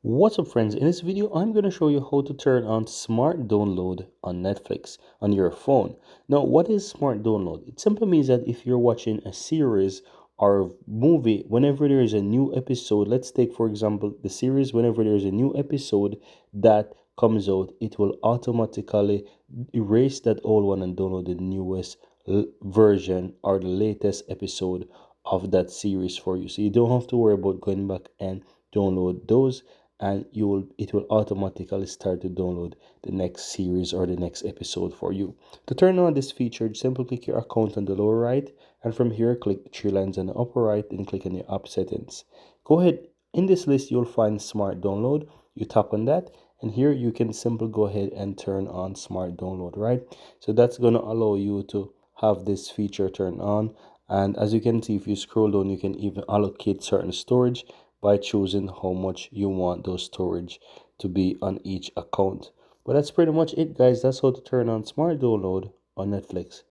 What's up, friends? In this video I'm going to show you how to turn on smart download on Netflix on your phone. Now, what is smart download? It simply means that if you're watching a series or a movie, whenever there is a new episode, let's take for example the series, whenever there is a new episode that comes out, it will automatically erase that old one and download the newest version or the latest episode of that series for you. So you don't have to worry about going back and download those, and it will automatically start to download the next series or the next episode for you. To turn on this feature, simply click your account on the lower right, and from here click the three lines on the upper right and click on your app settings. Go ahead, in this list you'll find smart download. You tap on that, and here you can simply go ahead and turn on smart download, right? So that's going to allow you to have this feature turned on. And as you can see, if you scroll down, you can even allocate certain storage by choosing how much you want those storage to be on each account. But that's pretty much it, guys. That's how to turn on smart download on Netflix.